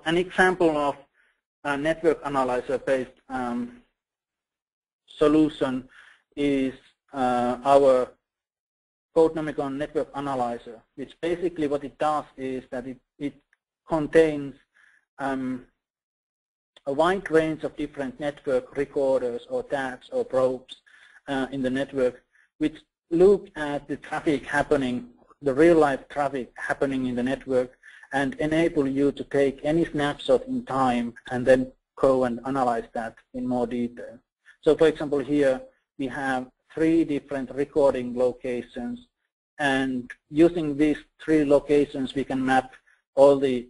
an example of a network analyzer-based solution is our Codenomicon network analyzer, which basically what it does is that it contains a wide range of different network recorders or tags or probes in the network, which look at the traffic happening, the real-life traffic happening in the network, and enable you to take any snapshot in time and then go and analyze that in more detail. So for example, here we have 3 different recording locations, and using these 3 locations we can map all the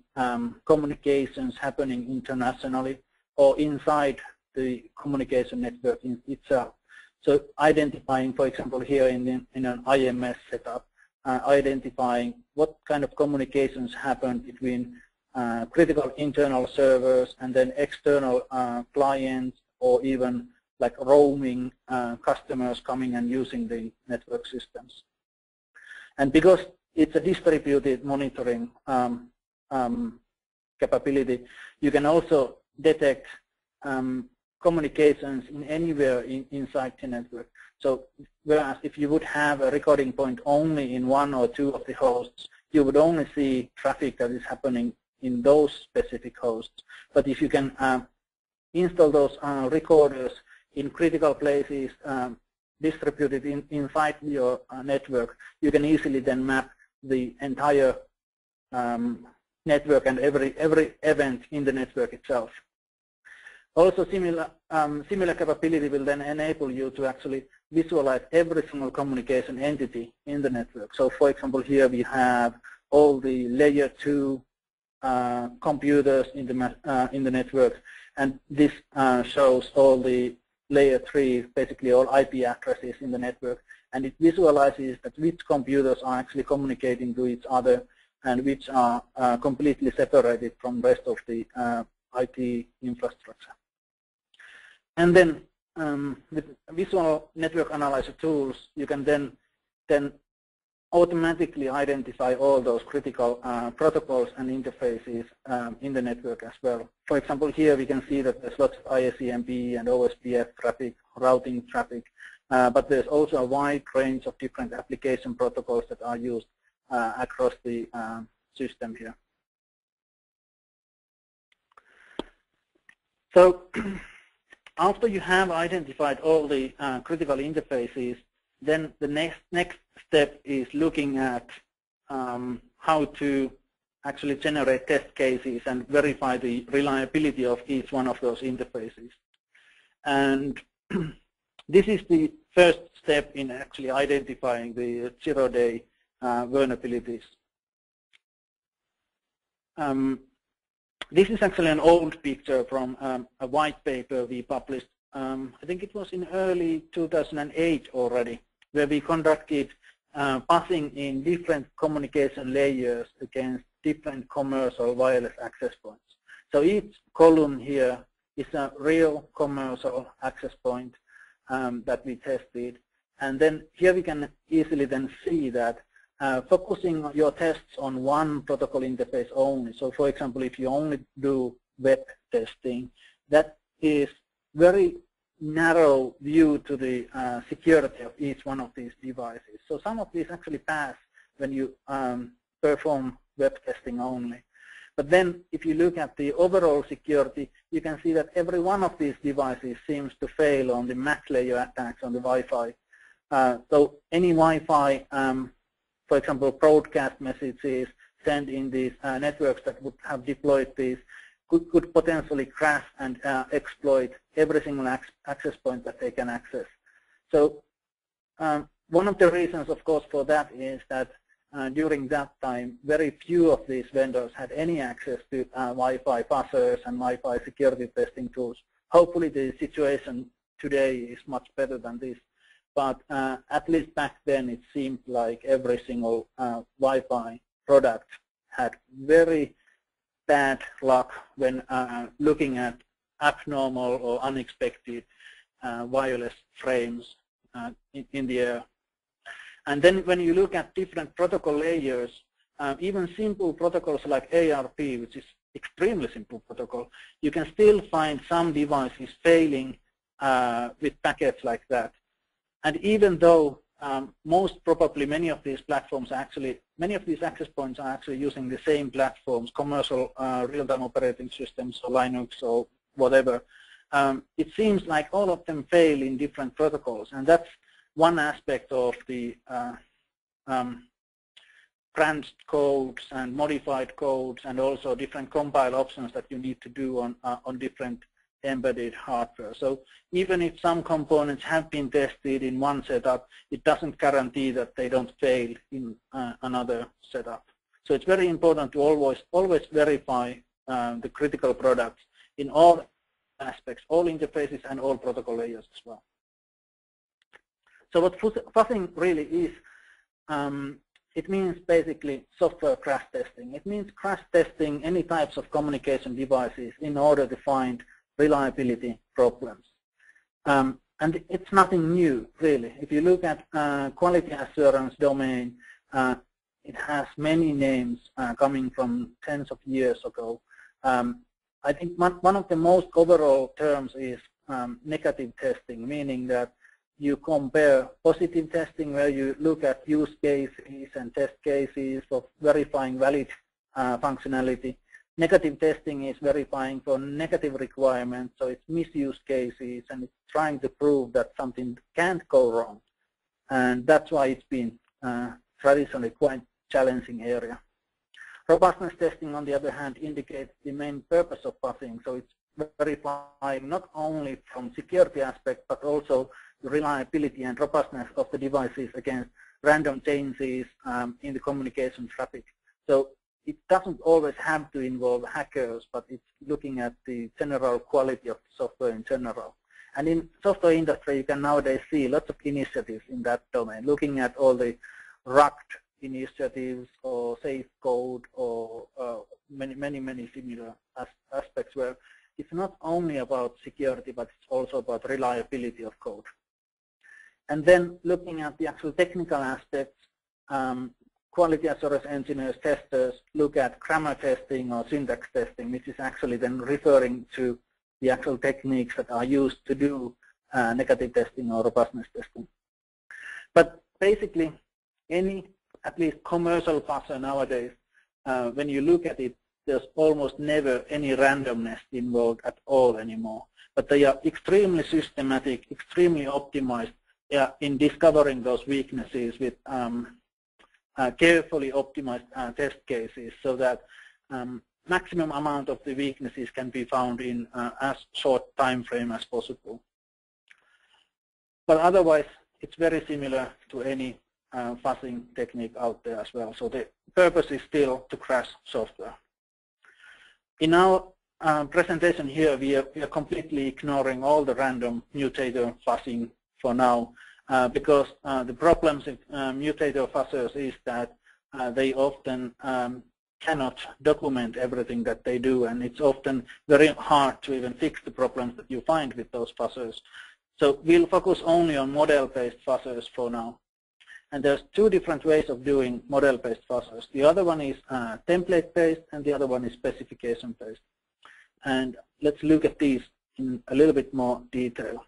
communications happening internationally or inside the communication network itself. So identifying, for example, here in an IMS setup, identifying what kind of communications happen between critical internal servers and then external clients, or even like roaming customers coming and using the network systems. And because it's a distributed monitoring capability, you can also detect communications in anywhere inside the network. So whereas if you would have a recording point only in 1 or 2 of the hosts, you would only see traffic that is happening in those specific hosts. But if you can install those recorders in critical places distributed inside your network, you can easily then map the entire network and every event in the network itself. Also, similar capability will then enable you to actually visualize every single communication entity in the network. So for example, here we have all the layer 2 computers in the network, and this shows all the layer 3, basically all IP addresses in the network, and it visualizes that which computers are actually communicating to each other and which are completely separated from the rest of the IT infrastructure. And then with visual network analyzer tools, you can then automatically identify all those critical protocols and interfaces in the network as well. For example, here we can see that there's lots of ISCMP and OSPF traffic, routing traffic, but there's also a wide range of different application protocols that are used across the system here. So after you have identified all the critical interfaces, then the next step is looking at how to actually generate test cases and verify the reliability of each one of those interfaces. And this is the first step in actually identifying the zero-day vulnerabilities. This is actually an old picture from a white paper we published, I think it was in early 2008 already, where we conducted pathing in different communication layers against different commercial wireless access points. So each column here is a real commercial access point that we tested. And then here we can easily then see that focusing your tests on one protocol interface only. So for example, if you only do web testing, that is very narrow view to the security of each one of these devices. So some of these actually pass when you perform web testing only. But then if you look at the overall security, you can see that every one of these devices seems to fail on the MAC layer attacks on the Wi-Fi. So any Wi-Fi, for example, broadcast messages sent in these networks that would have deployed these could potentially crash and exploit every single access point that they can access. So one of the reasons, of course, for that is that during that time, very few of these vendors had any access to Wi-Fi buzzers and Wi-Fi security testing tools. Hopefully the situation today is much better than this. But at least back then, it seemed like every single Wi-Fi product had very bad luck when looking at abnormal or unexpected wireless frames in the air. And then when you look at different protocol layers, even simple protocols like ARP, which is extremely simple protocol, you can still find some devices failing with packets like that. And even though most probably many of these platforms actually, many of these access points are actually using the same platforms, commercial real-time operating systems or Linux or whatever, it seems like all of them fail in different protocols, and that's one aspect of the branched codes and modified codes, and also different compile options that you need to do on different embedded hardware. So even if some components have been tested in one setup, it doesn't guarantee that they don't fail in another setup. So it's very important to always verify the critical products in all aspects, all interfaces and all protocol layers as well. So what fuzzing really is, it means basically software crash testing. It means crash testing any types of communication devices in order to find reliability problems. And it's nothing new, really. If you look at quality assurance domain, it has many names coming from tens of years ago. I think one of the most overall terms is negative testing, meaning that you compare positive testing, where you look at use cases and test cases for verifying valid functionality. Negative testing is verifying for negative requirements, so it's misuse cases, and it's trying to prove that something can't go wrong. And that's why it's been traditionally quite challenging area. Robustness testing, on the other hand, indicates the main purpose of fuzzing, so it's verifying not only from security aspect, but also the reliability and robustness of the devices against random changes in the communication traffic. So it doesn't always have to involve hackers, but it's looking at the general quality of the software in general. And in software industry, you can nowadays see lots of initiatives in that domain, looking at all the rugged initiatives or safe code or many similar aspects where it's not only about security, but it's also about reliability of code. And then looking at the actual technical aspects, quality assurance engineers, testers look at grammar testing or syntax testing, which is actually then referring to the actual techniques that are used to do negative testing or robustness testing. But basically, any at least commercial fuzzer nowadays, when you look at it, there's almost never any randomness involved at all anymore. But they are extremely systematic, extremely optimized in discovering those weaknesses with carefully optimized test cases, so that maximum amount of the weaknesses can be found in as short time frame as possible. But otherwise, it's very similar to any fuzzing technique out there as well. So the purpose is still to crash software. In our presentation here, we are completely ignoring all the random mutator fuzzing for now, because the problems with mutator fuzzers is that they often cannot document everything that they do, and it's often very hard to even fix the problems that you find with those fuzzers. So we'll focus only on model-based fuzzers for now. And there's two different ways of doing model-based fuzzers. The other one is template-based, and the other one is specification-based. And let's look at these in a little bit more detail.